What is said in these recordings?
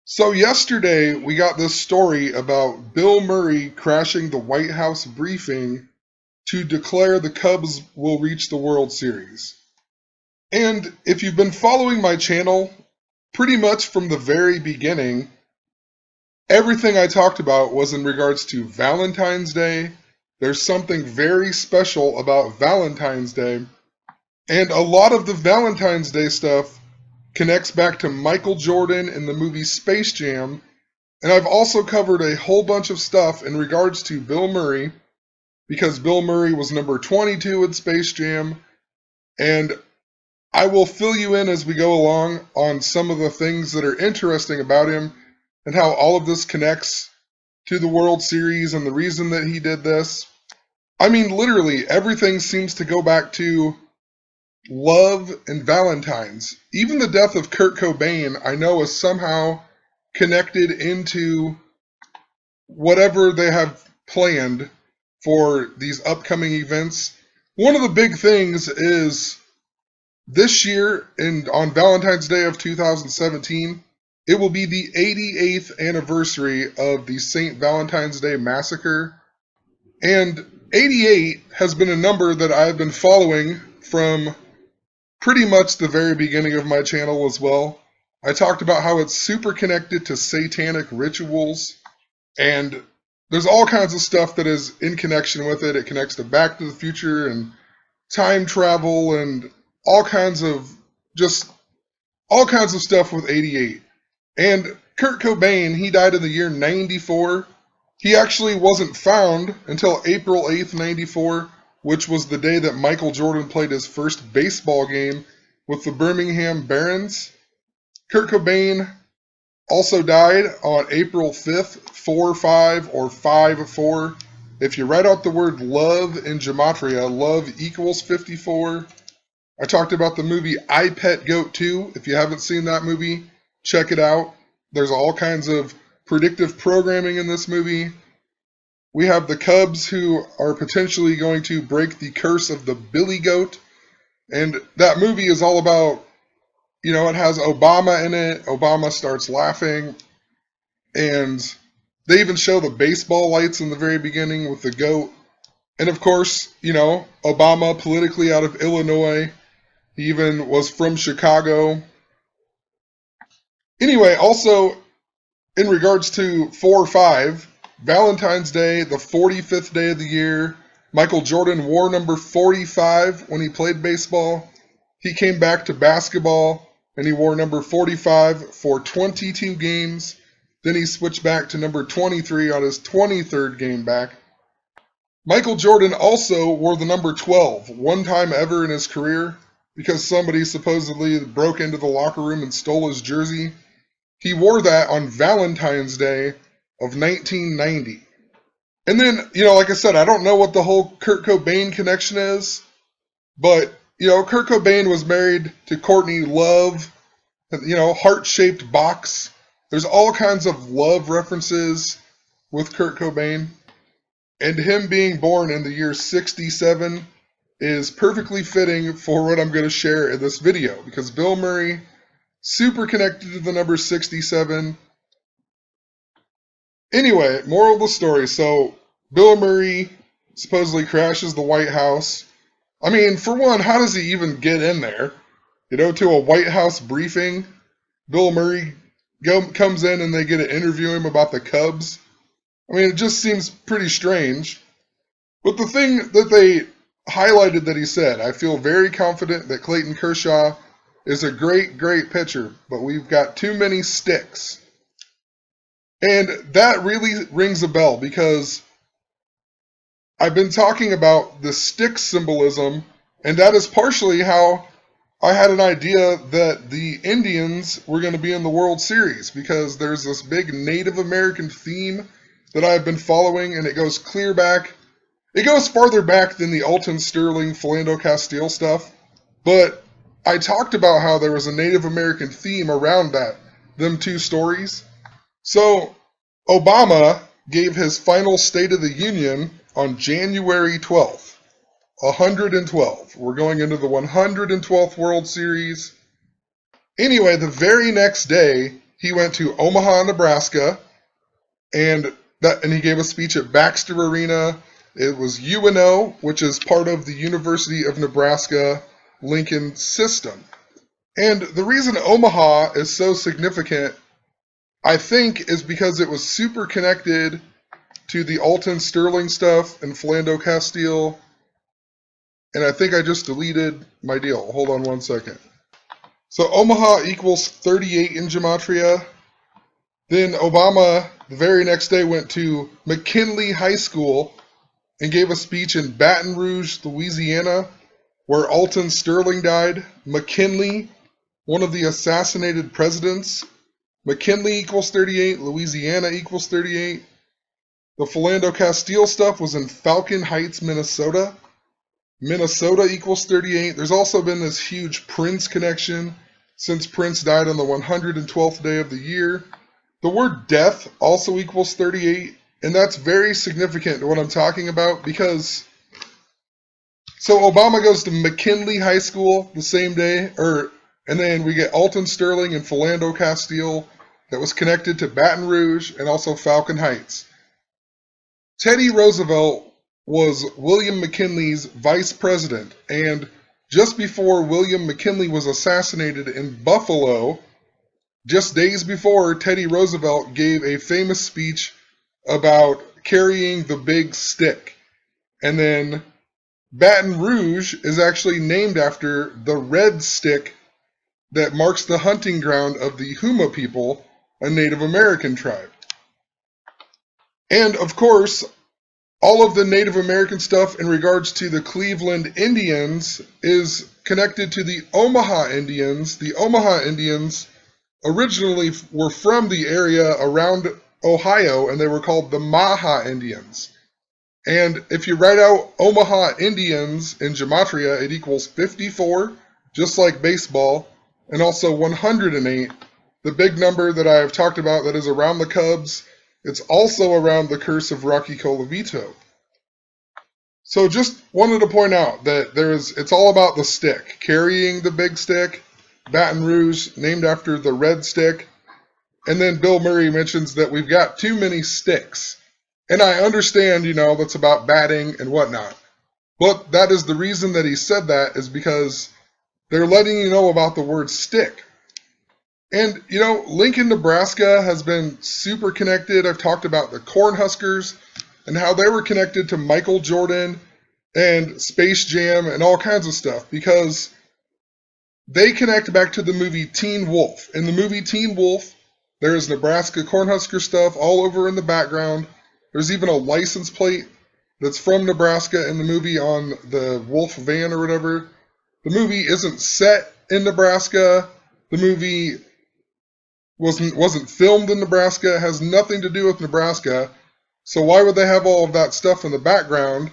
So yesterday we got this story about Bill Murray crashing the White House briefing to declare the Cubs will reach the World Series. And if you've been following my channel, pretty much from the very beginning, everything I talked about was in regards to Valentine's Day. There's something very special about Valentine's Day. And a lot of the Valentine's Day stuff connects back to Michael Jordan in the movie Space Jam. And I've also covered a whole bunch of stuff in regards to Bill Murray, because Bill Murray was number 22 in Space Jam. And I will fill you in as we go along on some of the things that are interesting about him and how all of this connects to the World Series and the reason that he did this. I mean, literally, everything seems to go back to love and Valentines. Even the death of Kurt Cobain, I know, is somehow connected into whatever they have planned for these upcoming events. One of the big things is this year, on Valentine's Day of 2017, it will be the 88th anniversary of the St. Valentine's Day Massacre. And 88 has been a number that I've been following from pretty much the very beginning of my channel as well. I talked about how it's super connected to satanic rituals, and there's all kinds of stuff that is in connection with it. It connects to Back to the Future and time travel and all kinds of stuff with 88. And Kurt Cobain, he died in the year 94. He actually wasn't found until April 8th, 94, which was the day that Michael Jordan played his first baseball game with the Birmingham Barons. Kurt Cobain also died on April 5th, 4-5 or 5-4. If you write out the word love in gematria, love equals 54. I talked about the movie I Pet Goat 2. If you haven't seen that movie, check it out. There's all kinds of predictive programming in this movie. We have the Cubs, who are potentially going to break the curse of the Billy Goat. And that movie is all about, it has Obama in it. Obama starts laughing. And they even show the baseball lights in the very beginning with the goat. And of course, Obama, politically out of Illinois. He even was from Chicago. Anyway, also, in regards to 4-5, Valentine's Day, the 45th day of the year, Michael Jordan wore number 45 when he played baseball. He came back to basketball, and he wore number 45 for 22 games. Then he switched back to number 23 on his 23rd game back. Michael Jordan also wore the number 12 one time ever in his career because somebody supposedly broke into the locker room and stole his jersey. He wore that on Valentine's Day of 1990. And then, like I said, I don't know what the whole Kurt Cobain connection is, but, Kurt Cobain was married to Courtney Love, heart-shaped box. There's all kinds of love references with Kurt Cobain. And him being born in the year 67 is perfectly fitting for what I'm going to share in this video, because Bill Murray, super connected to the number 67. Anyway, moral of the story. So, Bill Murray supposedly crashes the White House. I mean, for one, how does he even get in there? To a White House briefing. Bill Murray comes in and they get to interview him about the Cubs. I mean, it just seems pretty strange. But the thing that they highlighted that he said, I feel very confident that Clayton Kershaw is a great, great pitcher, but we've got too many sticks. And that really rings a bell, because I've been talking about the stick symbolism, and that is partially how I had an idea that the Indians were going to be in the World Series, because there's this big Native American theme that I've been following, and it goes clear back. It goes farther back than the Alton Sterling, Philando Castile stuff, but I talked about how there was a Native American theme around them two stories. So, Obama gave his final State of the Union on January 12th. 112. We're going into the 112th World Series. Anyway, the very next day, he went to Omaha, Nebraska, and he gave a speech at Baxter Arena. It was UNO, which is part of the University of Nebraska Lincoln system. And the reason Omaha is so significant, I think, is because it was super connected to the Alton Sterling stuff and Philando Castile. And I think I just deleted my deal. Hold on one second. So Omaha equals 38 in gematria. Then Obama, the very next day, went to McKinley High School and gave a speech in Baton Rouge, Louisiana, where Alton Sterling died. McKinley, one of the assassinated presidents. McKinley equals 38. Louisiana equals 38. The Philando Castile stuff was in Falcon Heights, Minnesota. Minnesota equals 38. There's also been this huge Prince connection since Prince died on the 112th day of the year. The word death also equals 38, and that's very significant to what I'm talking about because so Obama goes to McKinley High School the same day, and then we get Alton Sterling and Philando Castile that was connected to Baton Rouge and also Falcon Heights. Teddy Roosevelt was William McKinley's vice president, and just before William McKinley was assassinated in Buffalo, just days before, Teddy Roosevelt gave a famous speech about carrying the big stick. And then Baton Rouge is actually named after the red stick that marks the hunting ground of the Huma people, a Native American tribe. And of course, all of the Native American stuff in regards to the Cleveland Indians is connected to the Omaha Indians. The Omaha Indians originally were from the area around Ohio, and they were called the Maha Indians. And if you write out Omaha Indians in gematria, it equals 54, just like baseball, and also 108, the big number that I've talked about that is around the Cubs. It's also around the curse of Rocky Colavito. So just wanted to point out that it's all about the stick, carrying the big stick. Baton Rouge, named after the red stick. And then Bill Murray mentions that we've got too many sticks. And I understand, that's about batting and whatnot. But that is the reason that he said that is because they're letting you know about the word stick. And, Lincoln, Nebraska has been super connected. I've talked about the Cornhuskers and how they were connected to Michael Jordan and Space Jam and all kinds of stuff because they connect back to the movie Teen Wolf. In the movie Teen Wolf, there is Nebraska Cornhusker stuff all over in the background. There's even a license plate that's from Nebraska in the movie on the Wolf van or whatever. The movie isn't set in Nebraska. The movie wasn't filmed in Nebraska. It has nothing to do with Nebraska. So why would they have all of that stuff in the background?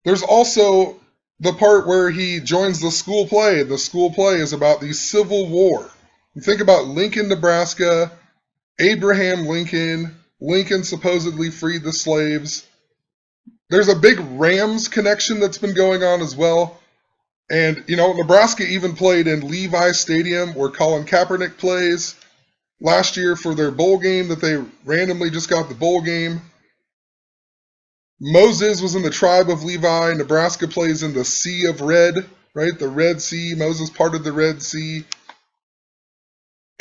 There's also the part where he joins the school play. The school play is about the Civil War. You think about Lincoln, Nebraska, Abraham Lincoln. Lincoln supposedly freed the slaves. There's a big Rams connection that's been going on as well. And, Nebraska even played in Levi Stadium where Colin Kaepernick plays last year for their bowl game that they randomly just got the bowl game. Moses was in the tribe of Levi. Nebraska plays in the Sea of Red, right? The Red Sea. Moses parted the Red Sea.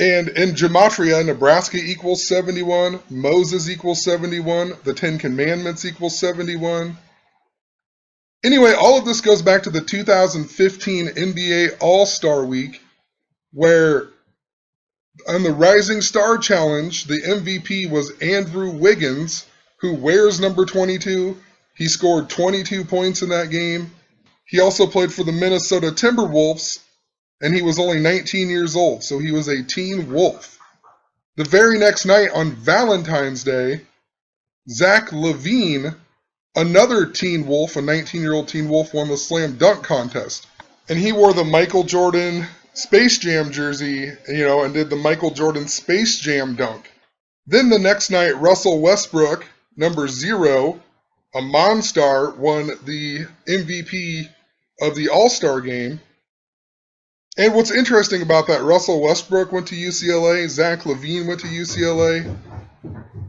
And in gematria, Nebraska equals 71. Moses equals 71. The Ten Commandments equals 71. Anyway, all of this goes back to the 2015 NBA All-Star Week, where on the Rising Star Challenge, the MVP was Andrew Wiggins, who wears number 22. He scored 22 points in that game. He also played for the Minnesota Timberwolves, and he was only 19 years old, so he was a teen wolf. The very next night on Valentine's Day, Zach LaVine, another teen wolf, a 19-year-old teen wolf, won the slam dunk contest. And he wore the Michael Jordan Space Jam jersey, and did the Michael Jordan Space Jam dunk. Then the next night, Russell Westbrook, number 0, a Monstar, won the MVP of the All-Star game. And what's interesting about that, Russell Westbrook went to UCLA, Zach LaVine went to UCLA,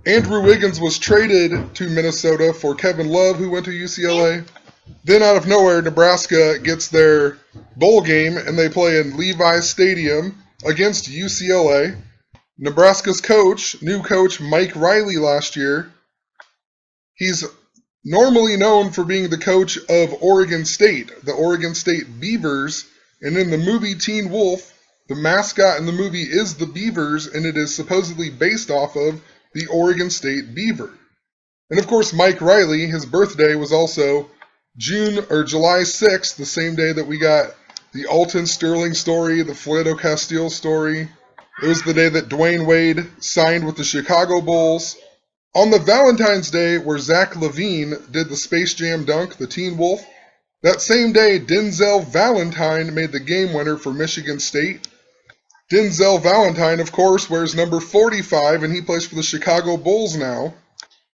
Andrew Wiggins was traded to Minnesota for Kevin Love, who went to UCLA. Then out of nowhere, Nebraska gets their bowl game, and they play in Levi's Stadium against UCLA. Nebraska's new coach Mike Riley last year, he's normally known for being the coach of Oregon State, the Oregon State Beavers, and in the movie Teen Wolf, the mascot in the movie is the Beavers, and it is supposedly based off of the Oregon State Beaver. And of course, Mike Riley, his birthday was also July 6th, the same day that we got the Alton Sterling story, the Flato Castile story. It was the day that Dwayne Wade signed with the Chicago Bulls. On the Valentine's Day, where Zach LaVine did the Space Jam dunk, the Teen Wolf, that same day, Denzel Valentine made the game winner for Michigan State. Denzel Valentine, of course, wears number 45, and he plays for the Chicago Bulls now.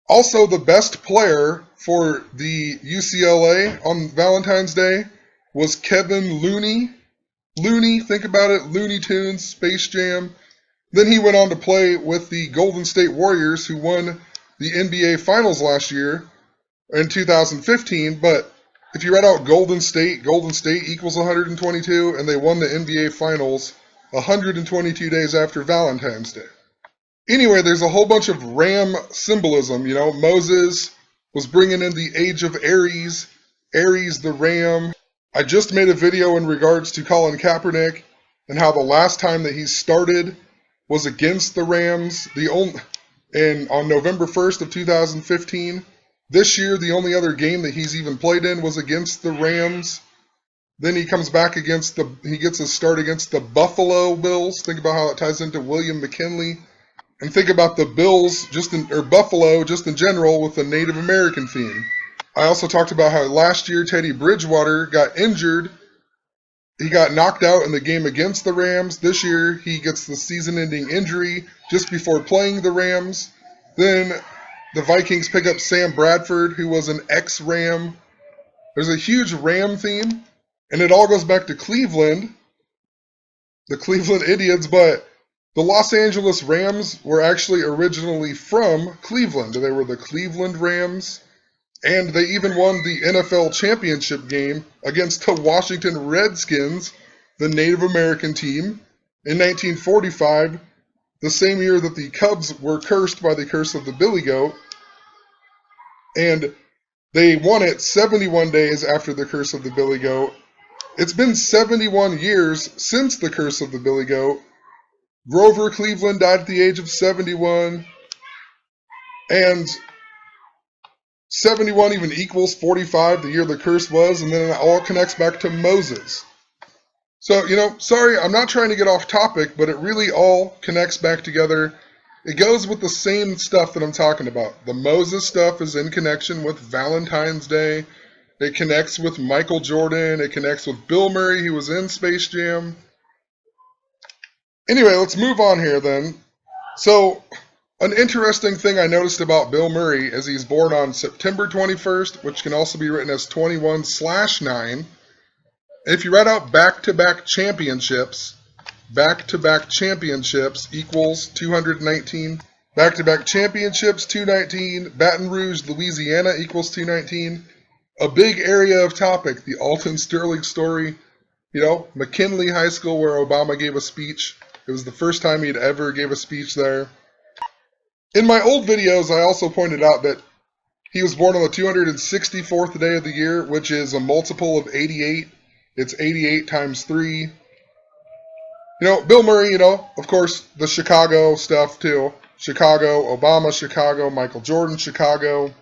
Also, the best player for the UCLA on Valentine's Day was Kevin Looney. Looney, think about it, Looney Tunes, Space Jam. Then he went on to play with the Golden State Warriors, who won the NBA Finals last year in 2015. But if you read out Golden State equals 122, and they won the NBA Finals 122 days after Valentine's Day. Anyway, there's a whole bunch of ram symbolism. You know, Moses was bringing in the age of Aries, Aries the ram. I just made a video in regards to Colin Kaepernick and how the last time that he started was against the Rams, on November 1st of 2015. This year, the only other game that he's even played in was against the Rams. Then he comes back he gets a start against the Buffalo Bills. Think about how it ties into William McKinley. And think about the Bills, Buffalo, just in general, with the Native American theme. I also talked about how last year Teddy Bridgewater got injured. He got knocked out in the game against the Rams. This year, he gets the season-ending injury just before playing the Rams. Then the Vikings pick up Sam Bradford, who was an ex-Ram. There's a huge Ram theme, and it all goes back to Cleveland, the Cleveland Indians, but the Los Angeles Rams were actually originally from Cleveland. They were the Cleveland Rams, and they even won the NFL championship game against the Washington Redskins, the Native American team, in 1945, the same year that the Cubs were cursed by the curse of the Billy Goat, and they won it 71 days after the curse of the Billy Goat. It's been 71 years since the curse of the Billy Goat. Grover Cleveland died at the age of 71, and 71 even equals 45, the year the curse was, and then it all connects back to Moses. So, sorry, I'm not trying to get off topic, but it really all connects back together. It goes with the same stuff that I'm talking about. The Moses stuff is in connection with Valentine's Day. It connects with Michael Jordan. It connects with Bill Murray, who was in Space Jam. Anyway, let's move on here then. So, an interesting thing I noticed about Bill Murray is he's born on September 21st, which can also be written as 21/9. If you write out back-to-back championships equals 219. Back-to-back championships, 219. Baton Rouge, Louisiana equals 219. A big area of topic, the Alton Sterling story. McKinley High School, where Obama gave a speech. It was the first time he'd ever gave a speech there. In my old videos, I also pointed out that he was born on the 264th day of the year, which is a multiple of 88. It's 88 times 3. Bill Murray, of course, the Chicago stuff too. Chicago, Obama, Chicago, Michael Jordan, Chicago.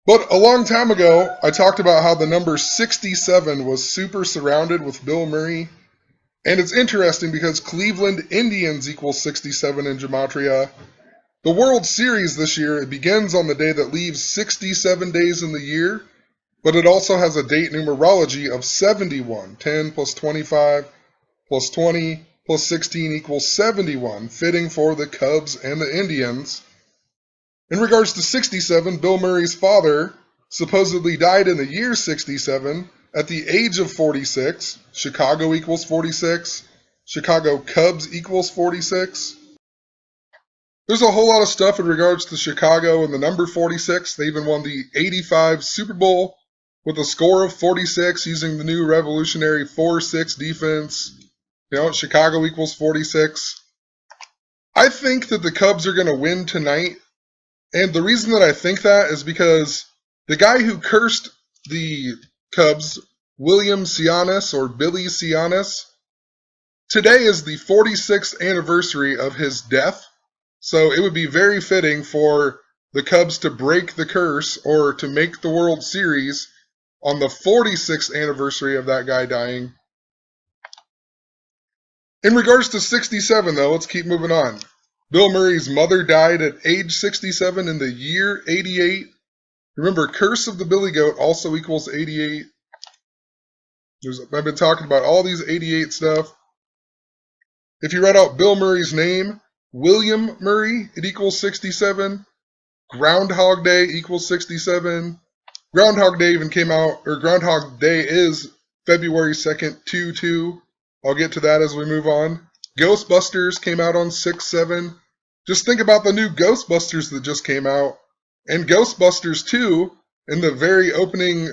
But a long time ago, I talked about how the number 67 was super surrounded with Bill Murray. And it's interesting because Cleveland Indians equals 67 in Gematria. The World Series this year, it begins on the day that leaves 67 days in the year, but it also has a date numerology of 71. 10 plus 25 plus 20 plus 16 equals 71, fitting for the Cubs and the Indians. In regards to 67, Bill Murray's father supposedly died in the year 67, at the age of 46, Chicago equals 46. Chicago Cubs equals 46. There's a whole lot of stuff in regards to Chicago and the number 46. They even won the 85 Super Bowl with a score of 46 using the new revolutionary 4-6 defense. Chicago equals 46. I think that the Cubs are going to win tonight. And the reason that I think that is because the guy who cursed the Cubs, William Cianis or Billy Cianis, today is the 46th anniversary of his death. So it would be very fitting for the Cubs to break the curse or to make the World Series on the 46th anniversary of that guy dying. In regards to 67, though, let's keep moving on. Bill Murray's mother died at age 67 in the year 88. Remember, Curse of the Billy Goat also equals 88. I've been talking about all these 88 stuff. If you write out Bill Murray's name, William Murray, it equals 67. Groundhog Day equals 67. Groundhog Day even came out, or Groundhog Day is February 2nd, 2/2. I'll get to that as we move on. Ghostbusters came out on 6/7. Just think about the new Ghostbusters that just came out. And Ghostbusters 2, in the very opening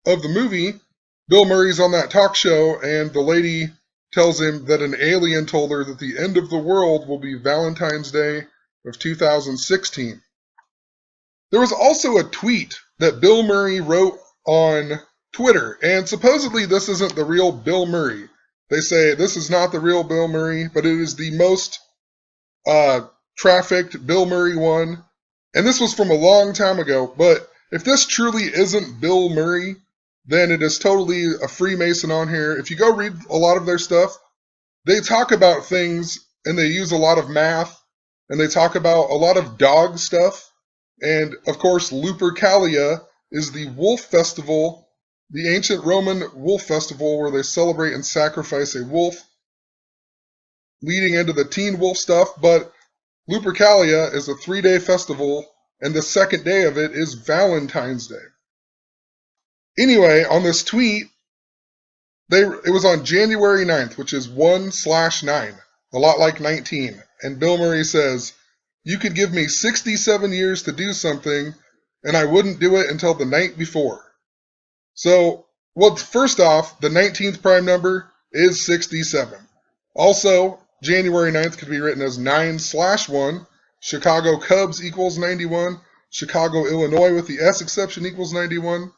of the movie, Bill Murray's on that talk show, and the lady tells him that an alien told her that the end of the world will be Valentine's Day of 2016. There was also a tweet that Bill Murray wrote on Twitter, and supposedly this isn't the real Bill Murray. They say this is not the real Bill Murray, but it is the most trafficked Bill Murray one. And this was from a long time ago, but if this truly isn't Bill Murray, then it is totally a Freemason on here. If you go read a lot of their stuff, they talk about things and they use a lot of math and they talk about a lot of dog stuff. And of course, Lupercalia is the wolf festival, the ancient Roman wolf festival where they celebrate and sacrifice a wolf, leading into the teen wolf stuff. But Lupercalia is a 3-day festival, and the second day of it is Valentine's Day. Anyway, on this tweet, it was on January 9th, which is 1/9, a lot like 19. And Bill Murray says, "You could give me 67 years to do something, and I wouldn't do it until the night before." So, well, first off, the 19th prime number is 67. Also, January 9th could be written as 9/1. Chicago Cubs equals 91. Chicago, Illinois with the S exception equals 91.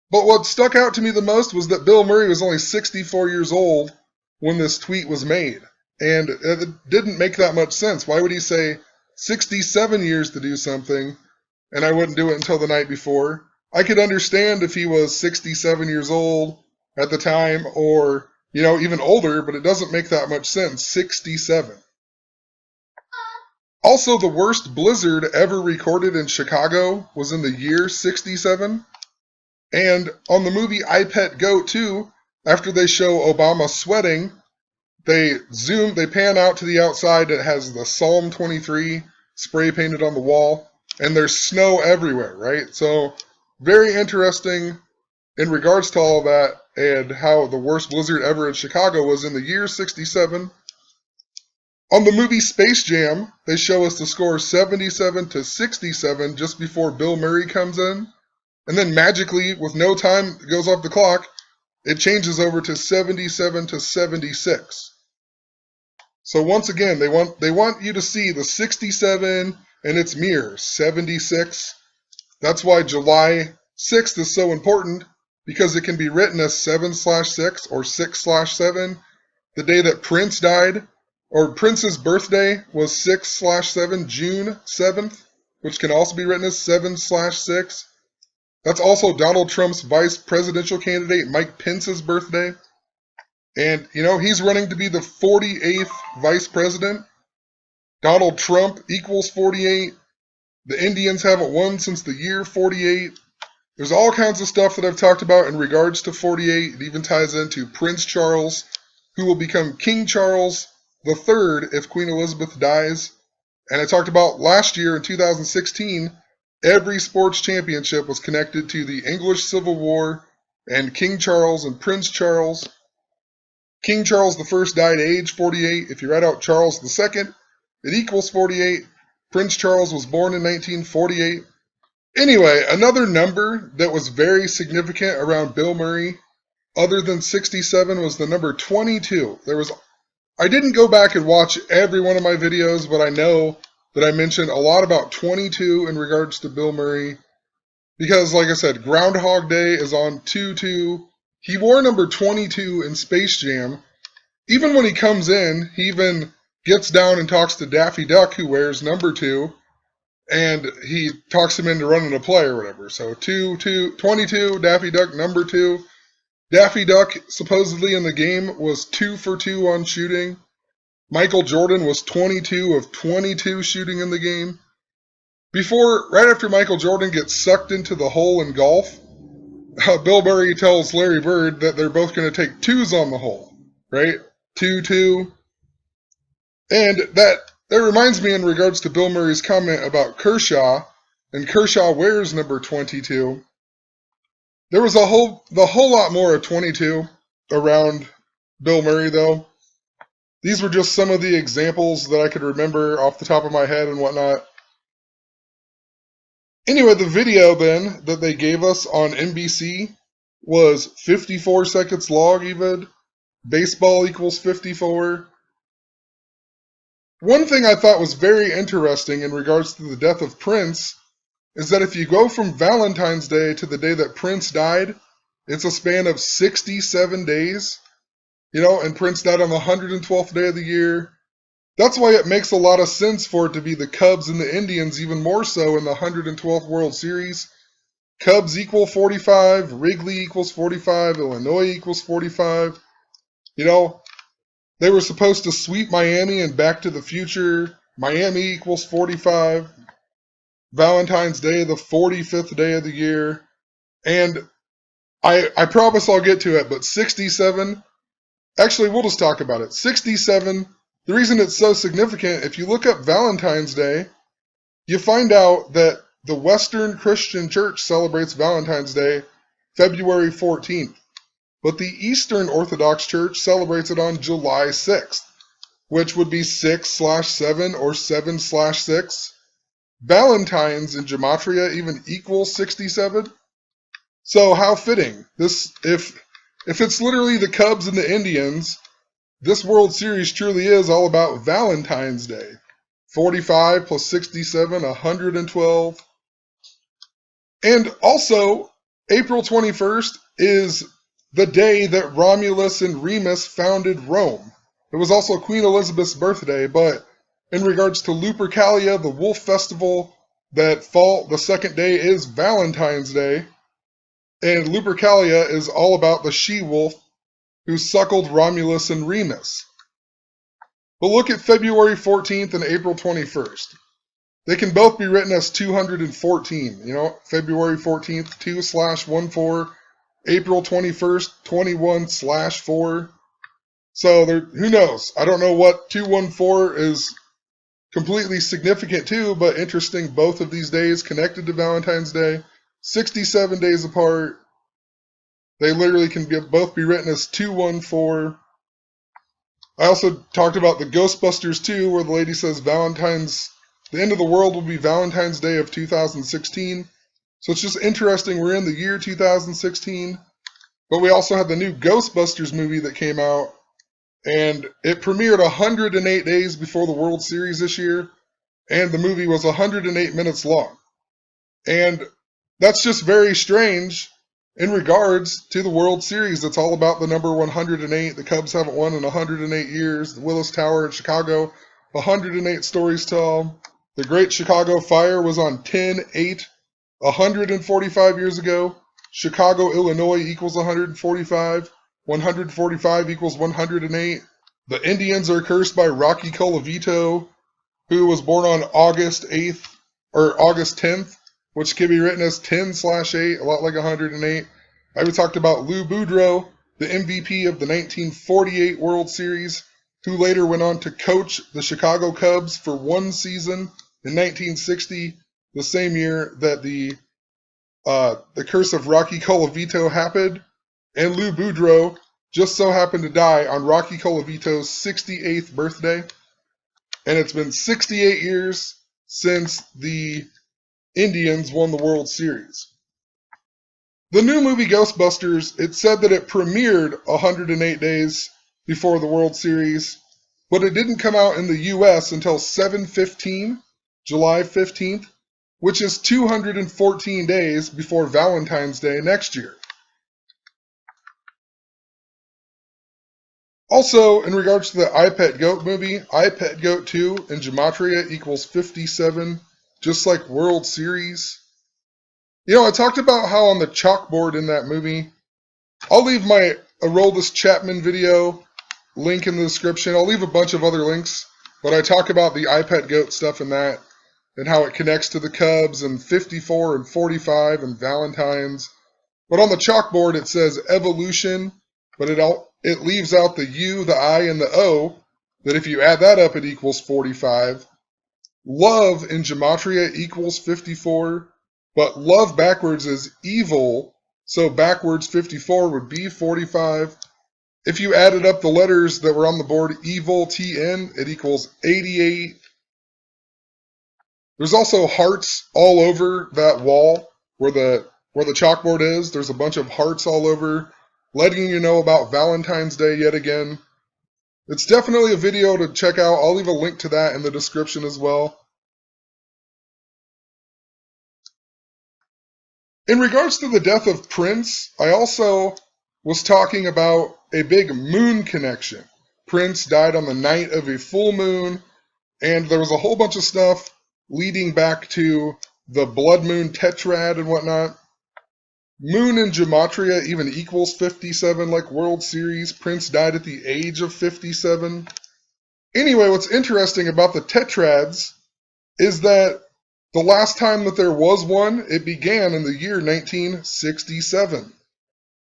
But what stuck out to me the most was that Bill Murray was only 64 years old when this tweet was made. And it didn't make that much sense. Why would he say 67 years to do something and I wouldn't do it until the night before? I could understand if he was 67 years old at the time or, even older, but it doesn't make that much sense. 67. Also, the worst blizzard ever recorded in Chicago was in the year 67. And on the movie I Pet Goat 2, after they show Obama sweating, they pan out to the outside. It has the Psalm 23 spray painted on the wall, and there's snow everywhere, right? So, very interesting in regards to all that and how the worst blizzard ever in Chicago was in the year 67. On the movie Space Jam, they show us the score 77-67 just before Bill Murray comes in. And then magically, with no time goes off the clock, it changes over to 77-76. So once again, they want you to see the 67 and its mirror, 76. That's why July 6th is so important, because it can be written as 7/6 or 6/7. The day that Prince died, or Prince's birthday was 6/7, June 7th, which can also be written as 7/6. That's also Donald Trump's vice presidential candidate, Mike Pence's birthday. And, he's running to be the 48th vice president. Donald Trump equals 48. The Indians haven't won since the year 48. There's all kinds of stuff that I've talked about in regards to 48. It even ties into Prince Charles, who will become King Charles III if Queen Elizabeth dies. And I talked about last year in 2016, every sports championship was connected to the English Civil War and King Charles and Prince Charles. King Charles I died at age 48. If you write out Charles II, it equals 48. Prince Charles was born in 1948. Anyway, another number that was very significant around Bill Murray, other than 67, was the number 22. I didn't go back and watch every one of my videos, but I know that I mentioned a lot about 22 in regards to Bill Murray. Because, like I said, Groundhog Day is on 2-2. He wore number 22 in Space Jam. Even when he comes in, he even gets down and talks to Daffy Duck, who wears number 2. And he talks him into running a play or whatever. So 22, Daffy Duck, number 2. Daffy Duck, supposedly in the game, was 2 for 2 on shooting. Michael Jordan was 22 of 22 shooting in the game. Right after Michael Jordan gets sucked into the hole in golf, Bill Murray tells Larry Bird that they're both going to take 2s on the hole, right? 2-2. And that reminds me in regards to Bill Murray's comment about Kershaw, and Kershaw wears number 22. There was the whole lot more of 22 around Bill Murray, though. These were just some of the examples that I could remember off the top of my head and whatnot. Anyway, the video then that they gave us on NBC was 54 seconds long even. Baseball equals 54. One thing I thought was very interesting in regards to the death of Prince is that if you go from Valentine's Day to the day that Prince died, it's a span of 67 days. And Prince died on the 112th day of the year. That's why it makes a lot of sense for it to be the Cubs and the Indians, even more so in the 112th World Series. Cubs equal 45, Wrigley equals 45, Illinois equals 45. They were supposed to sweep Miami and Back to the Future. Miami equals 45. Valentine's Day, the 45th day of the year. And I promise I'll get to it, but 67, actually we'll just talk about it. 67, the reason it's so significant, if you look up Valentine's Day, you find out that the Western Christian Church celebrates Valentine's Day February 14th. But the Eastern Orthodox Church celebrates it on July 6th, which would be 6/7 or 7/6. Valentines in Gematria even equals 67. So how fitting. If it's literally the Cubs and the Indians, this World Series truly is all about Valentine's Day. 45 plus 67, 112. And also, April 21st is the day that Romulus and Remus founded Rome. It was also Queen Elizabeth's birthday, but in regards to Lupercalia, the wolf festival that fall, the second day is Valentine's Day. And Lupercalia is all about the she-wolf who suckled Romulus and Remus. But look at February 14th and April 21st. They can both be written as 214. February 14th, 2/14. April 21st, 21/4. So who knows? I don't know what 214 is completely significant to, but interesting. Both of these days connected to Valentine's Day, 67 days apart. They literally can both be written as 214. I also talked about the Ghostbusters 2, where the lady says the end of the world will be Valentine's Day of 2016. So it's just interesting. We're in the year 2016, but we also had the new Ghostbusters movie that came out, and it premiered 108 days before the World Series this year, and the movie was 108 minutes long. And that's just very strange in regards to the World Series. It's all about the number 108. The Cubs haven't won in 108 years. The Willis Tower in Chicago, 108 stories tall. The Great Chicago Fire was on 10/8, 145 years ago. Chicago, Illinois equals 145. 145 equals 108. The Indians are cursed by Rocky Colavito, who was born on August 8th, or August 10th, which can be written as 10/8, a lot like 108. I even talked about Lou Boudreau, the MVP of the 1948 World Series, who later went on to coach the Chicago Cubs for one season in 1960, the same year that the curse of Rocky Colavito happened. And Lou Boudreau just so happened to die on Rocky Colavito's 68th birthday. And it's been 68 years since the Indians won the World Series. The new movie Ghostbusters, it said that it premiered 108 days before the World Series, but it didn't come out in the US until 7/15, July 15th, which is 214 days before Valentine's Day next year. Also, in regards to the I Pet Goat movie, I Pet Goat 2 in Gematria equals 57, just like World Series. You know, I talked about how on the chalkboard in that movie, I'll leave my Aroldis Chapman video link in the description. I'll leave a bunch of other links, but I talk about the I Pet Goat stuff in that and how it connects to the Cubs and 54 and 45 and Valentines. But on the chalkboard it says evolution, but it leaves out the U, the I, and the O, that if you add that up it equals 45. Love in Gematria equals 54, but love backwards is evil, so backwards 54 would be 45. If you added up the letters that were on the board, evil, TN, it equals 88. There's also hearts all over that wall where the chalkboard is. There's a bunch of hearts all over, letting you know about Valentine's Day yet again. It's definitely a video to check out. I'll leave a link to that in the description as well. In regards to the death of Prince, I also was talking about a big moon connection. Prince died on the night of a full moon, and there was a whole bunch of stuff leading back to the blood moon tetrad and whatnot. Moon in Gematria even equals 57 like World Series. Prince died at the age of 57. Anyway, what's interesting about the tetrads is that the last time that there was one, it began in the year 1967.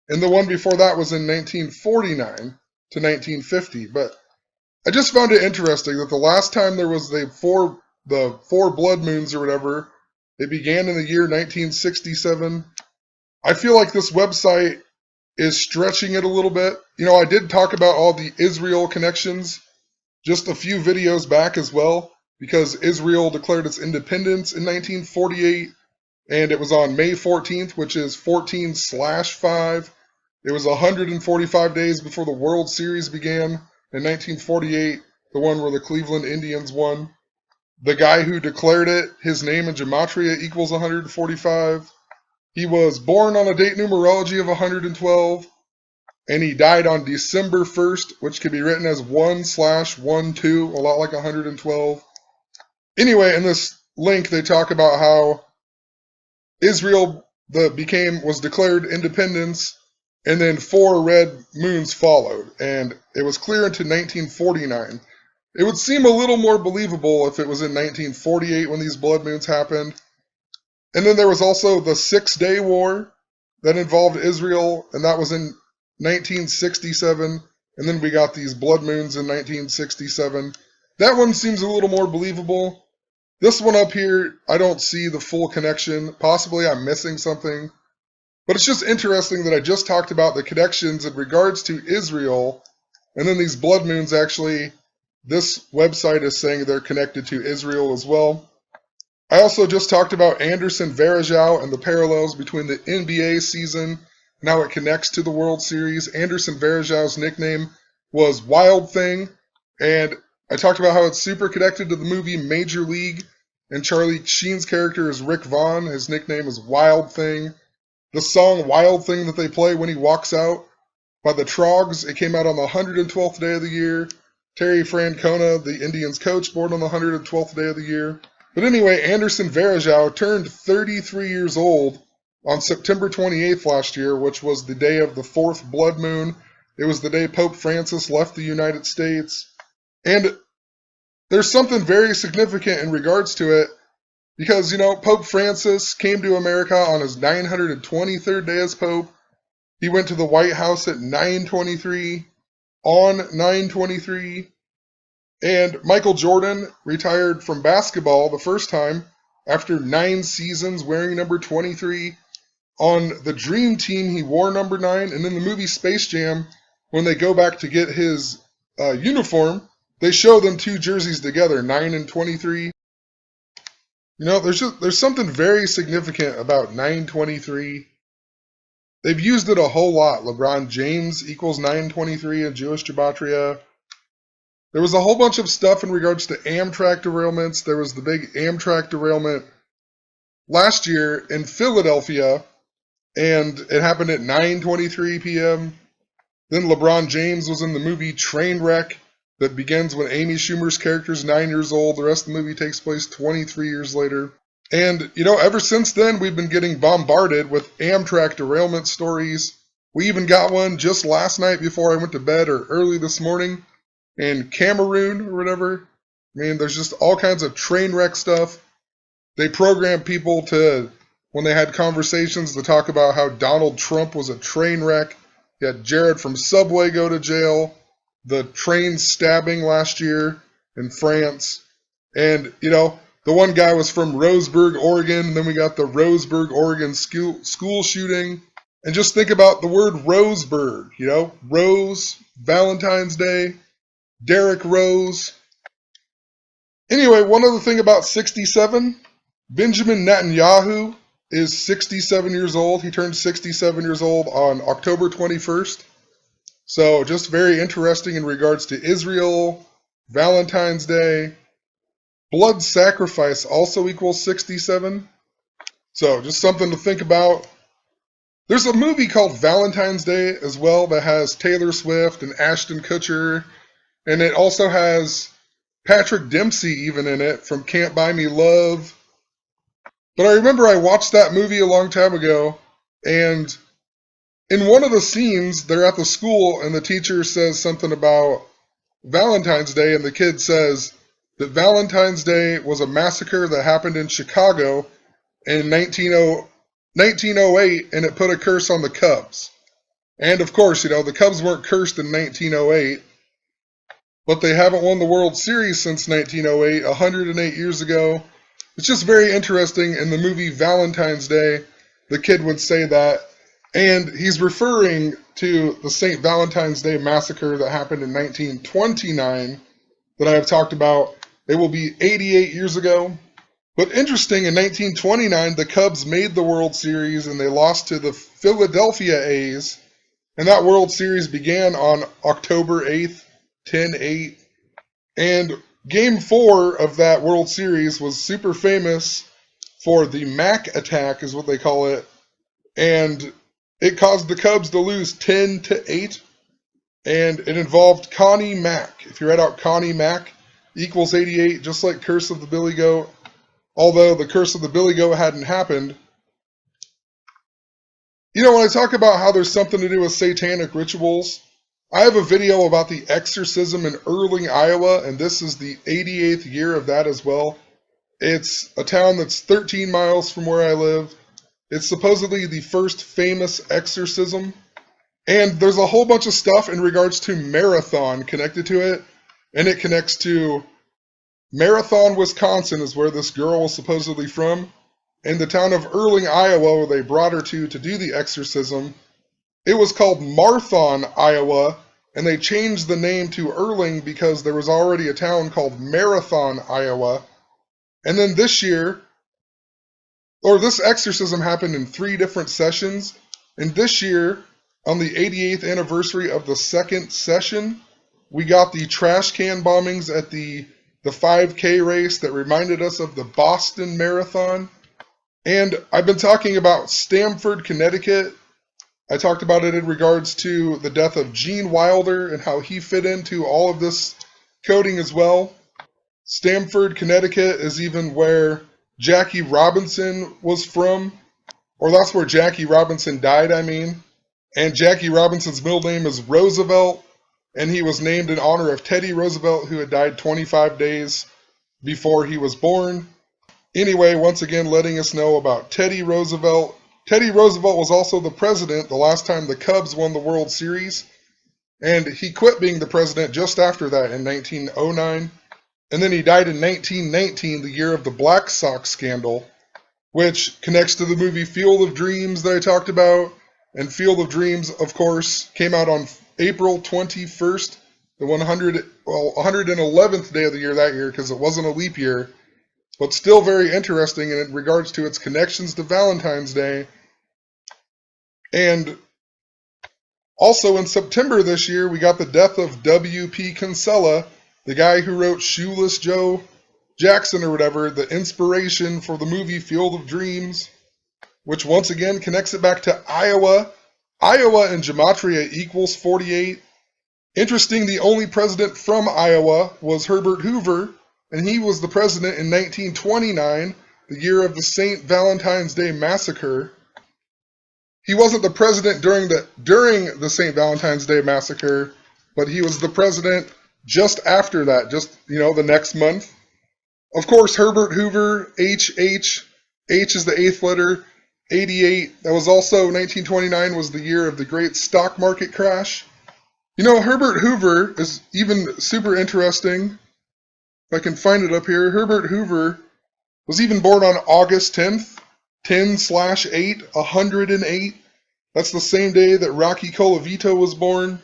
And the one before that was in 1949 to 1950. But I just found it interesting that the last time there was the four blood moons or whatever, it began in the year 1967. I feel like this website is stretching it a little bit. You know, I did talk about all the Israel connections just a few videos back as well, because Israel declared its independence in 1948, and it was on May 14th, which is 14/5. It was 145 days before the World Series began in 1948, the one where the Cleveland Indians won. The guy who declared it, his name in Gematria equals 145. He was born on a date numerology of 112, and he died on December 1st, which can be written as 1/12, a lot like 112. Anyway, in this link, they talk about how Israel was declared independence, and then 4 red moons followed, and it was clear into 1949. It would seem a little more believable if it was in 1948 when these blood moons happened. And then there was also the 6-Day War that involved Israel, and that was in 1967. And then we got these blood moons in 1967. That one seems a little more believable. This one up here, I don't see the full connection. Possibly I'm missing something. But it's just interesting that I just talked about the connections in regards to Israel, and then these blood moons actually, this website is saying they're connected to Israel as well. I also just talked about Anderson Varejao and the parallels between the NBA season and how it connects to the World Series. Anderson Varejao's nickname was Wild Thing, and I talked about how it's super connected to the movie Major League, and Charlie Sheen's character is Rick Vaughn. His nickname is Wild Thing. The song Wild Thing that they play when he walks out by the Trogs, it came out on the 112th day of the year. Terry Francona, the Indians coach, born on the 112th day of the year. But anyway, Anderson Varejao turned 33 years old on September 28th last year, which was the day of the 4th blood moon. It was the day Pope Francis left the United States. And there's something very significant in regards to it, because, you know, Pope Francis came to America on his 923rd day as Pope. He went to the White House at 923, on 923. And Michael Jordan retired from basketball the first time after 9 seasons wearing number 23 On the Dream Team, he wore number 9, and in the movie Space Jam, when they go back to get his uniform, they show them 2 jerseys together, 9 and 23. You know, there's something very significant about 923. They've used it a whole lot. LeBron James equals 923 in Jewish Gematria. There was a whole bunch of stuff in regards to Amtrak derailments. There was the big Amtrak derailment last year in Philadelphia, and it happened at 9:23 p.m. Then LeBron James was in the movie Trainwreck that begins when Amy Schumer's character is 9 years old. The rest of the movie takes place 23 years later. And, you know, ever since then, we've been getting bombarded with Amtrak derailment stories. We even got one just last night before I went to bed, or early this morning, in Cameroon or whatever. I mean, there's just all kinds of train wreck stuff. They programmed people to, when they had conversations, to talk about how Donald Trump was a train wreck. You had Jared from Subway go to jail. The train stabbing last year in France. And, you know, the one guy was from Roseburg, Oregon. And then we got the Roseburg, Oregon school shooting. And just think about the word Roseburg, you know, Rose, Valentine's Day, Derrick Rose. Anyway, one other thing about 67, Benjamin Netanyahu is 67 years old. He turned 67 years old on October 21st. So just very interesting in regards to Israel, Valentine's Day. Blood sacrifice also equals 67. So just something to think about. There's a movie called Valentine's Day as well that has Taylor Swift and Ashton Kutcher. And it also has Patrick Dempsey even in it from Can't Buy Me Love. But I remember I watched that movie a long time ago, and in one of the scenes, they're at the school, and the teacher says something about Valentine's Day, and the kid says that Valentine's Day was a massacre that happened in Chicago in 1908, and it put a curse on the Cubs. And of course, you know, the Cubs weren't cursed in 1908, but they haven't won the World Series since 1908, 108 years ago. It's just very interesting. In the movie Valentine's Day, the kid would say that, and he's referring to the St. Valentine's Day massacre that happened in 1929 that I have talked about. It will be 88 years ago. But interesting, in 1929, the Cubs made the World Series, and they lost to the Philadelphia A's, and that World Series began on October 8th, 10-8, and Game 4 of that World Series was super famous for the Mack attack, is what they call it, and it caused the Cubs to lose 10-8, and it involved Connie Mack. If you write out Connie Mack equals 88, just like Curse of the Billy Goat, although the Curse of the Billy Goat hadn't happened. You know, when I talk about how there's something to do with satanic rituals, I have a video about the exorcism in Erling, Iowa, and this is the 88th year of that as well. It's a town that's 13 miles from where I live. It's supposedly the first famous exorcism. And there's a whole bunch of stuff in regards to Marathon connected to it. And it connects to Marathon, Wisconsin is where this girl was supposedly from. And the town of Erling, Iowa, where they brought her to do the exorcism. It was called Marthon, Iowa, and they changed the name to Erling because there was already a town called Marathon, Iowa. And then this year, or this exorcism happened in 3 different sessions, and this year, on the 88th anniversary of the second session, we got the trash can bombings at the 5K race that reminded us of the Boston Marathon. And I've been talking about Stamford, Connecticut. I talked about it in regards to the death of Gene Wilder and how he fit into all of this coding as well. Stamford, Connecticut is even where Jackie Robinson was from, or that's where Jackie Robinson died, I mean. And Jackie Robinson's middle name is Roosevelt, and he was named in honor of Teddy Roosevelt, who had died 25 days before he was born. Anyway, once again, letting us know about Teddy Roosevelt. Teddy Roosevelt was also the president the last time the Cubs won the World Series, and he quit being the president just after that in 1909, and then he died in 1919, the year of the Black Sox scandal. which connects to the movie Field of Dreams that I talked about. And Field of Dreams, of course, came out on April 21st, the 111th day of the year that year, because it wasn't a leap year, but still very interesting in regards to its connections to Valentine's Day. And also in September this year, we got the death of W.P. Kinsella, the guy who wrote Shoeless Joe Jackson or whatever, the inspiration for the movie Field of Dreams, which once again connects it back to Iowa. Iowa in gematria equals 48. Interesting, the only president from Iowa was Herbert Hoover, and he was the president in 1929, the year of the St. Valentine's Day Massacre. He wasn't the president during the St. Valentine's Day Massacre, but he was the president just after that, the next month. Of course, Herbert Hoover, H is the 8th letter, 88. That was also 1929 was the year of the great stock market crash. Herbert Hoover is even super interesting. If I can find it up here, Herbert Hoover was even born on August 10th, 10/8, 108. That's the same day that Rocky Colavito was born.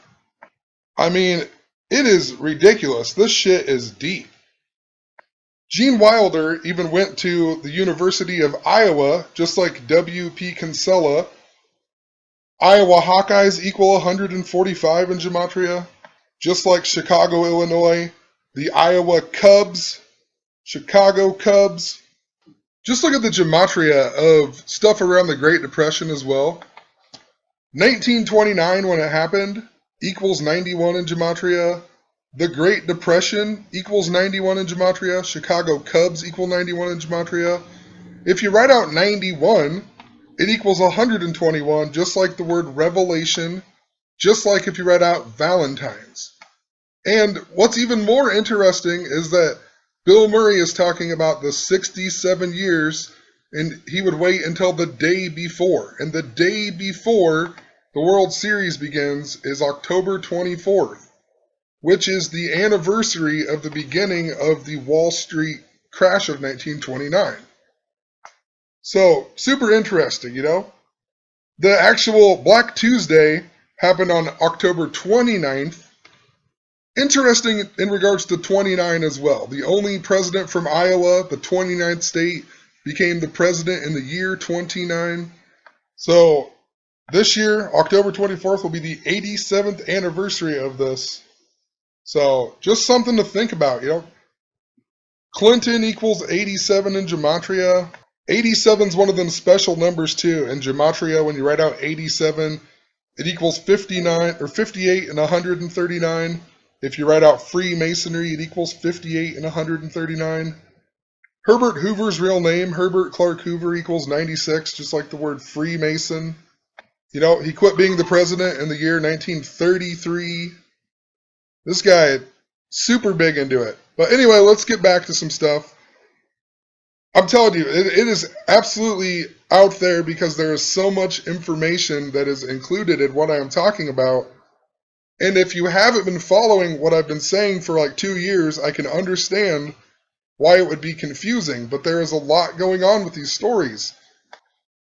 I mean, it is ridiculous. This shit is deep. Gene Wilder even went to the University of Iowa, just like W.P. Kinsella. Iowa Hawkeyes equal 145 in gematria, just like Chicago, Illinois. The Iowa Cubs, Chicago Cubs. Just look at the gematria of stuff around the Great Depression as well. 1929, when it happened, equals 91 in gematria. The Great Depression equals 91 in gematria. Chicago Cubs equal 91 in gematria. If you write out 91, it equals 121, just like the word revelation, just like if you write out Valentines. And what's even more interesting is that Bill Murray is talking about the 67 years, and he would wait until the day before. And the day before the World Series begins is October 24th. Which is the anniversary of the beginning of the Wall Street crash of 1929. So, super interesting, The actual Black Tuesday happened on October 29th. Interesting in regards to 29 as well. The only president from Iowa, the 29th state, became the president in the year 29. So, this year, October 24th, will be the 87th anniversary of this. So, just something to think about, Clinton equals 87 in gematria. 87 is one of them special numbers, too. In gematria, when you write out 87, it equals 59 or 58 and 139. If you write out Freemasonry, it equals 58 and 139. Herbert Hoover's real name, Herbert Clark Hoover, equals 96, just like the word Freemason. He quit being the president in the year 1933. This guy, super big into it. But anyway, let's get back to some stuff. I'm telling you, it is absolutely out there because there is so much information that is included in what I am talking about. And if you haven't been following what I've been saying for like 2 years, I can understand why it would be confusing. But there is a lot going on with these stories.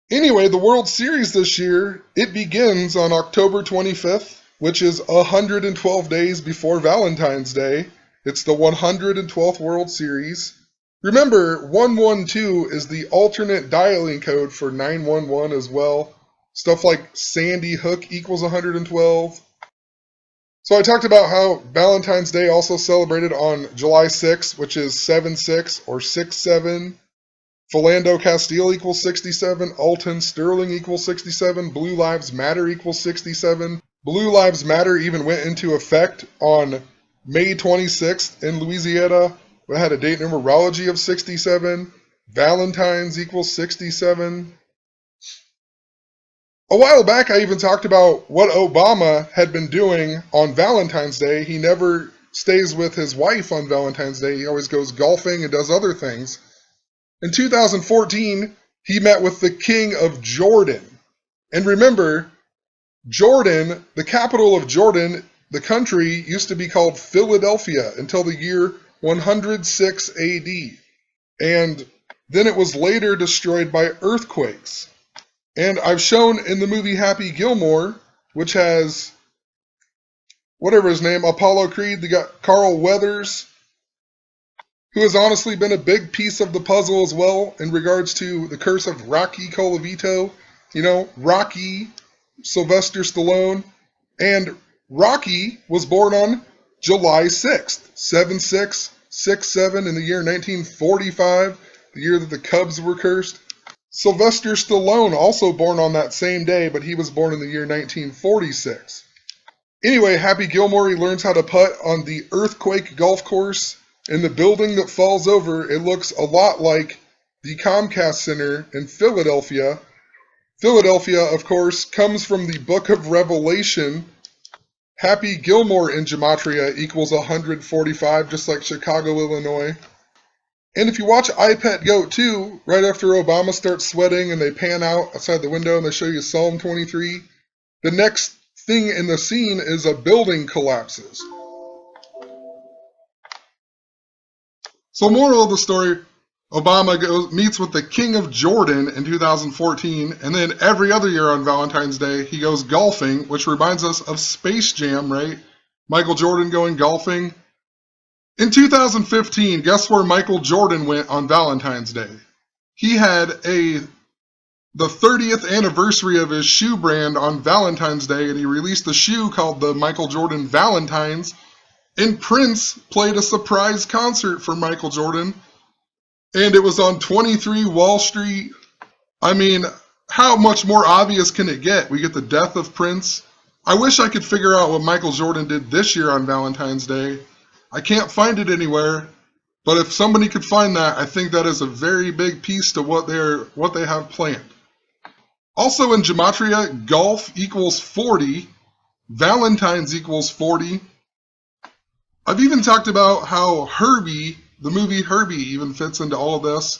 Anyway, the World Series this year, it begins on October 25th. Which is 112 days before Valentine's Day. It's the 112th World Series. Remember, 112 is the alternate dialing code for 911 as well. Stuff like Sandy Hook equals 112. So I talked about how Valentine's Day also celebrated on July 6th, which is 7-6 or 6-7. Philando Castile equals 67. Alton Sterling equals 67. Blue Lives Matter equals 67. Blue Lives Matter even went into effect on May 26th in Louisiana. We had a date numerology of 67. Valentines equals 67. A while back, I even talked about what Obama had been doing on Valentine's Day. He never stays with his wife on Valentine's Day. He always goes golfing and does other things. In 2014, he met with the King of Jordan. And remember, Jordan, the capital of Jordan, the country used to be called Philadelphia until the year 106 AD. And Then it was later destroyed by earthquakes. And I've shown in the movie Happy Gilmore, which has, whatever his name, Apollo Creed, they got Carl Weathers, who has honestly been a big piece of the puzzle as well in regards to the curse of Rocky Colavito. You know, Rocky, Sylvester Stallone, and Rocky was born on July 6th, 7/6/67 in the year 1945, the year that the Cubs were cursed. Sylvester Stallone, also born on that same day, but he was born in the year 1946. Anyway, Happy Gilmore, he learns how to putt on the Earthquake Golf Course. In the building that falls over, it looks a lot like the Comcast Center in Philadelphia. Philadelphia, of course, comes from the Book of Revelation. Happy Gilmore in Gematria equals 145, just like Chicago, Illinois. And if you watch I Pet Goat 2, right after Obama starts sweating and they pan out outside the window and they show you Psalm 23, the next thing in the scene is a building collapses. So moral of the story, Obama meets with the King of Jordan in 2014, and then every other year on Valentine's Day, he goes golfing, which reminds us of Space Jam, right? Michael Jordan going golfing. In 2015, guess where Michael Jordan went on Valentine's Day? He had the 30th anniversary of his shoe brand on Valentine's Day, and he released a shoe called the Michael Jordan Valentines, and Prince played a surprise concert for Michael Jordan, and it was on 23 Wall Street. I mean, how much more obvious can it get? We get the death of Prince. I wish I could figure out what Michael Jordan did this year on Valentine's Day. I can't find it anywhere, but if somebody could find that, I think that is a very big piece to what they have planned. Also in Gematria, golf equals 40, Valentine's equals 40. I've even talked about how Herbie, the movie Herbie, even fits into all of this.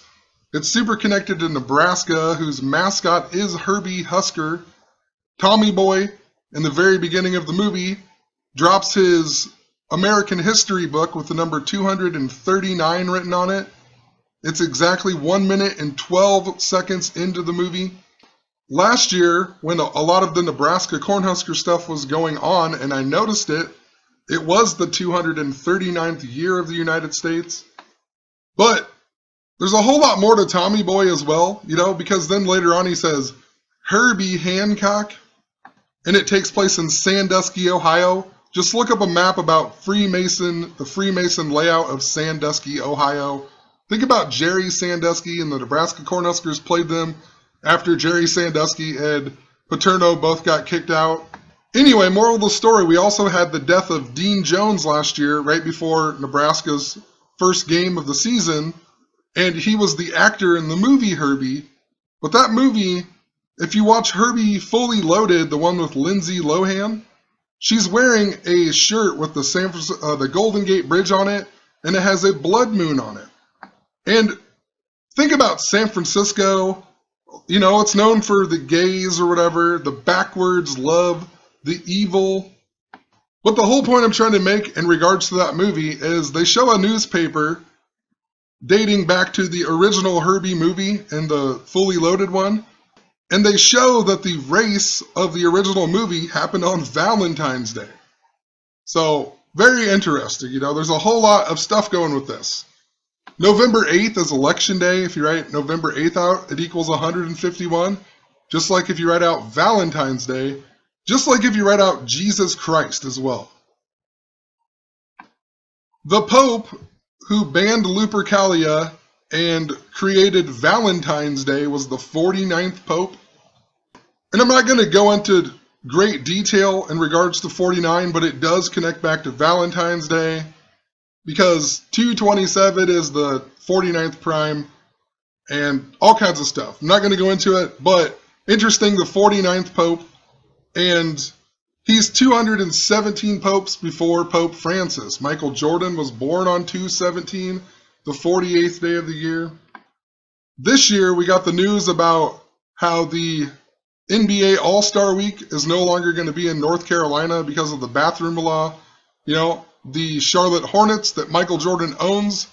It's super connected to Nebraska, whose mascot is Herbie Husker. Tommy Boy, in the very beginning of the movie, drops his American history book with the number 239 written on it. It's exactly 1 minute and 12 seconds into the movie. Last year, when a lot of the Nebraska Cornhusker stuff was going on, and I noticed it, it was the 239th year of the United States. But there's a whole lot more to Tommy Boy as well, you know, because then later on he says, Herbie Hancock, and it takes place in Sandusky, Ohio. Just look up a map about the Freemason layout of Sandusky, Ohio. Think about Jerry Sandusky, and the Nebraska Cornhuskers played them after Jerry Sandusky and Paterno both got kicked out. Anyway, moral of the story, we also had the death of Dean Jones last year, right before Nebraska's first game of the season, and he was the actor in the movie Herbie. But that movie, if you watch Herbie Fully Loaded, the one with Lindsay Lohan, she's wearing a shirt with the Golden Gate Bridge on it, and it has a blood moon on it. And think about San Francisco. You know, it's known for the gays or whatever, the backwards love, the evil. But the whole point I'm trying to make in regards to that movie is they show a newspaper dating back to the original Herbie movie and the Fully Loaded one, and they show that the race of the original movie happened on Valentine's Day. So, very interesting. You know, there's a whole lot of stuff going with this. November 8th is election day. If you write November 8th out, it equals 151. Just like if you write out Valentine's Day. Just like if you write out Jesus Christ as well. The Pope, who banned Lupercalia and created Valentine's Day, was the 49th Pope. And I'm not going to go into great detail in regards to 49, but it does connect back to Valentine's Day, because 227 is the 49th prime and all kinds of stuff. I'm not going to go into it, but interesting, the 49th Pope, and he's 217 popes before Pope Francis. Michael Jordan was born on 217, the 48th day of the year. This year, we got the news about how the NBA All-Star Week is no longer going to be in North Carolina because of the bathroom law. You know, the Charlotte Hornets that Michael Jordan owns,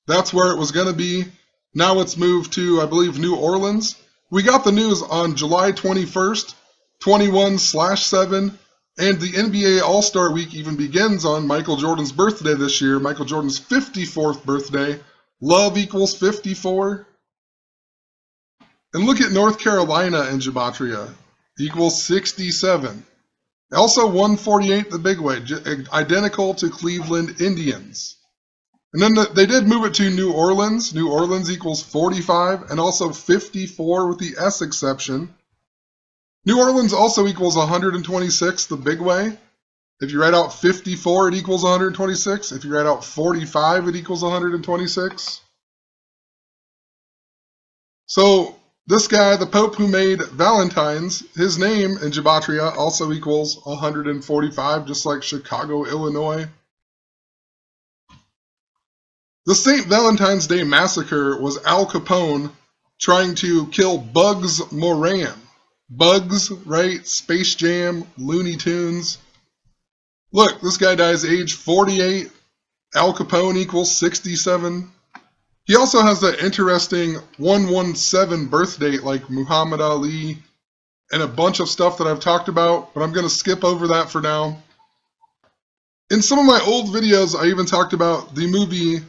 that's where it was going to be. Now it's moved to, I believe, New Orleans. We got the news on July 21st, 21/7, and the NBA All-Star Week even begins on Michael Jordan's birthday this year, Michael Jordan's 54th birthday. Love equals 54. And look at North Carolina in Gematria, equals 67. Also 148 the big way, identical to Cleveland Indians. And then they did move it to New Orleans. New Orleans equals 45, and also 54 with the S exception. New Orleans also equals 126 the big way. If you write out 54, it equals 126. If you write out 45, it equals 126. So this guy, the Pope who made Valentines, his name in Gematria also equals 145, just like Chicago, Illinois. The St. Valentine's Day Massacre was Al Capone trying to kill Bugs Moran. Bugs, right? Space Jam, Looney Tunes. Look, this guy dies age 48. Al Capone equals 67. He also has that interesting 117 birth date like Muhammad Ali and a bunch of stuff that I've talked about, but I'm going to skip over that for now. In some of my old videos, I even talked about the movie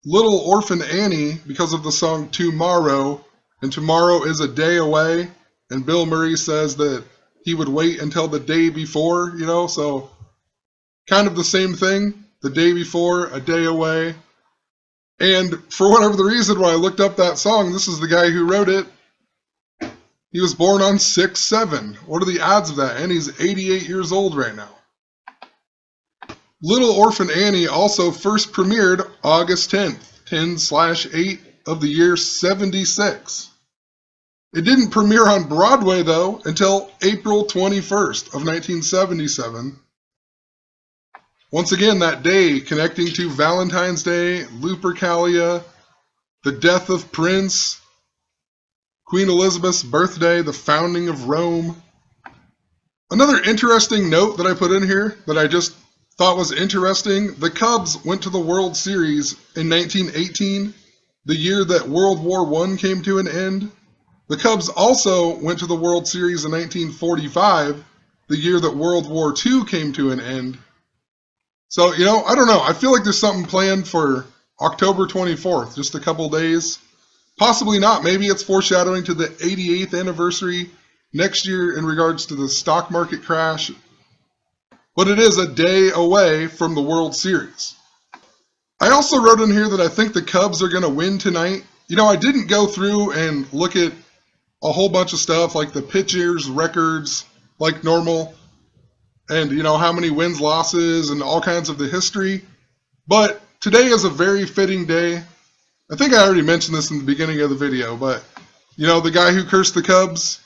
Little Orphan Annie because of the song Tomorrow, and tomorrow is a day away, and Bill Murray says that he would wait until the day before, so kind of the same thing, the day before, a day away. And for whatever the reason, when I looked up that song, this is the guy who wrote it. He was born on 6/7. What are the odds of that? And he's 88 years old right now. Little Orphan Annie also first premiered August 10th, 10/8 of the year 76. It didn't premiere on Broadway, though, until April 21st of 1977. Once again, that day connecting to Valentine's Day, Lupercalia, the death of Prince, Queen Elizabeth's birthday, the founding of Rome. Another interesting note that I put in here that I just thought was interesting, the Cubs went to the World Series in 1918, the year that World War I came to an end. The Cubs also went to the World Series in 1945, the year that World War II came to an end. So, I don't know. I feel like there's something planned for October 24th, just a couple days. Possibly not. Maybe it's foreshadowing to the 88th anniversary next year in regards to the stock market crash. But it is a day away from the World Series. I also wrote in here that I think the Cubs are going to win tonight. I didn't go through and look at a whole bunch of stuff like the pitchers' records like normal and, how many wins, losses, and all kinds of the history. But today is a very fitting day. I think I already mentioned this in the beginning of the video, but, the guy who cursed the Cubs,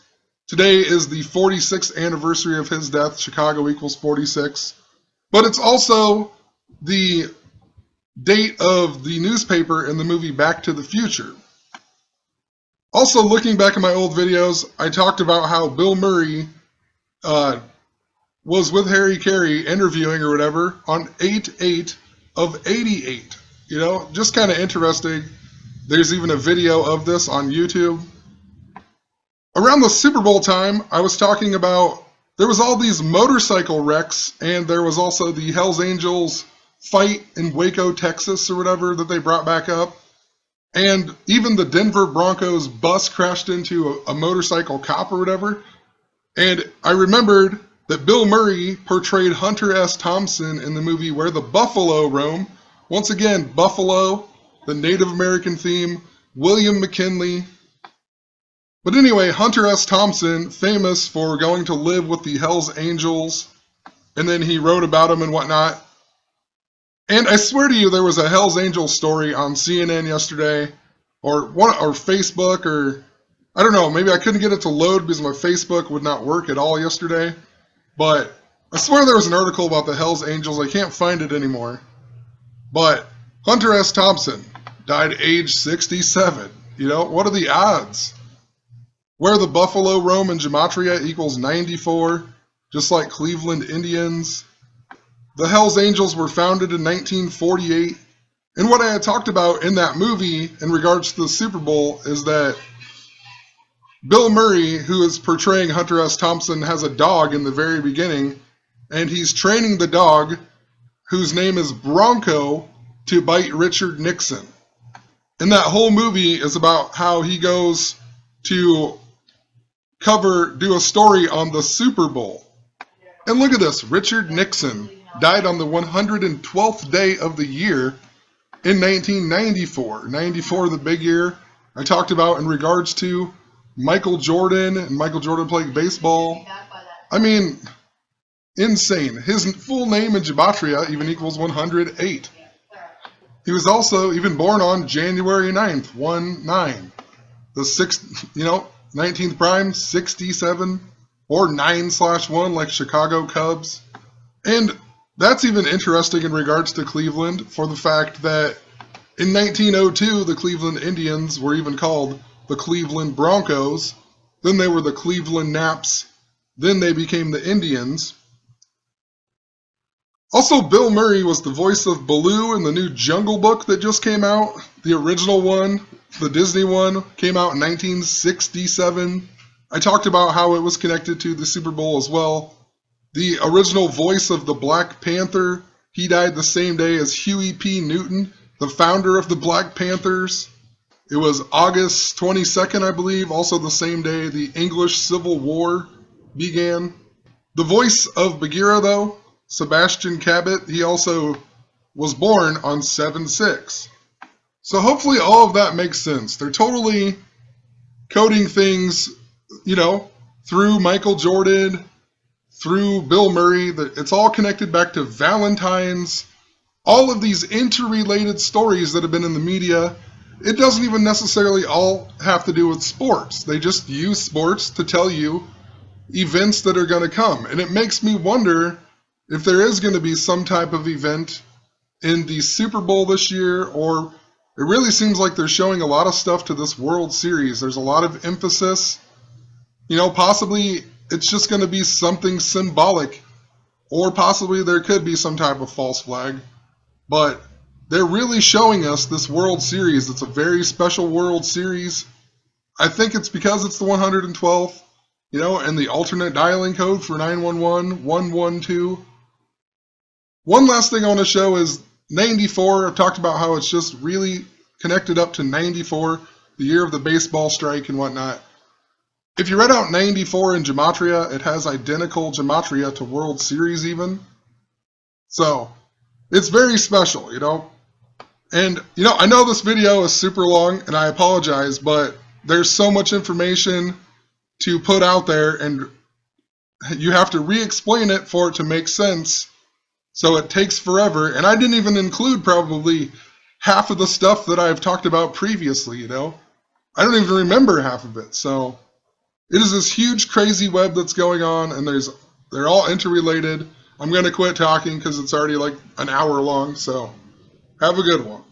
today is the 46th anniversary of his death. Chicago equals 46. But it's also the date of the newspaper in the movie Back to the Future. Also, looking back at my old videos, I talked about how Bill Murray was with Harry Carey interviewing or whatever on 8/8 of 88. Just kind of interesting. There's even a video of this on YouTube. Around the Super Bowl time, I was talking about there was all these motorcycle wrecks, and there was also the Hells Angels fight in Waco, Texas or whatever that they brought back up. And even the Denver Broncos bus crashed into a motorcycle cop or whatever. And I remembered that Bill Murray portrayed Hunter S. Thompson in the movie Where the Buffalo Roam. Once again, Buffalo, the Native American theme, William McKinley. But anyway, Hunter S. Thompson, famous for going to live with the Hells Angels, and then he wrote about them and whatnot. And I swear to you, there was a Hells Angels story on CNN yesterday, or Facebook, or I don't know, maybe I couldn't get it to load because my Facebook would not work at all yesterday. But I swear there was an article about the Hells Angels. I can't find it anymore. But Hunter S. Thompson died age 67. What are the odds? Where the Buffalo Roam in Gematria equals 94, just like Cleveland Indians. The Hells Angels were founded in 1948. And what I had talked about in that movie in regards to the Super Bowl is that Bill Murray, who is portraying Hunter S. Thompson, has a dog in the very beginning, and he's training the dog, whose name is Bronco, to bite Richard Nixon. And that whole movie is about how he goes to do a story on the Super Bowl. And look at this, Richard Nixon died on the 112th day of the year in 1994. 94, the big year I talked about in regards to Michael Jordan and Michael Jordan playing baseball. I mean, insane. His full name in Gematria even equals 108. He was also even born on January 9th, 1-9. The 6th, 19th prime, 67, or 9/1 like Chicago Cubs. And that's even interesting in regards to Cleveland for the fact that in 1902, the Cleveland Indians were even called the Cleveland Broncos. Then they were the Cleveland Naps. Then they became the Indians. Also, Bill Murray was the voice of Baloo in the new Jungle Book that just came out. The original one, the Disney one, came out in 1967. I talked about how it was connected to the Super Bowl as well. The original voice of the Black Panther, he died the same day as Huey P. Newton, the founder of the Black Panthers. It was August 22nd, I believe, also the same day the English Civil War began. The voice of Bagheera, though, Sebastian Cabot, he also was born on 7/6. So hopefully all of that makes sense. They're totally coding things, through Michael Jordan, through Bill Murray. It's all connected back to Valentines. All of these interrelated stories that have been in the media, it doesn't even necessarily all have to do with sports. They just use sports to tell you events that are going to come. And it makes me wonder if there is going to be some type of event in the Super Bowl this year, or it really seems like they're showing a lot of stuff to this World Series. There's a lot of emphasis. Possibly it's just going to be something symbolic, or possibly there could be some type of false flag. But they're really showing us this World Series. It's a very special World Series. I think it's because it's the 112th, and the alternate dialing code for 911, 112. One last thing I want to show is 94. I've talked about how it's just really connected up to 94, the year of the baseball strike and whatnot. If you read out 94 in Gematria, it has identical Gematria to World Series even. So, it's very special, And, I know this video is super long, and I apologize, but there's so much information to put out there, and you have to re-explain it for it to make sense. So it takes forever, and I didn't even include probably half of the stuff that I've talked about previously, I don't even remember half of it. So it is this huge, crazy web that's going on, and they're all interrelated. I'm going to quit talking because it's already like an hour long, so have a good one.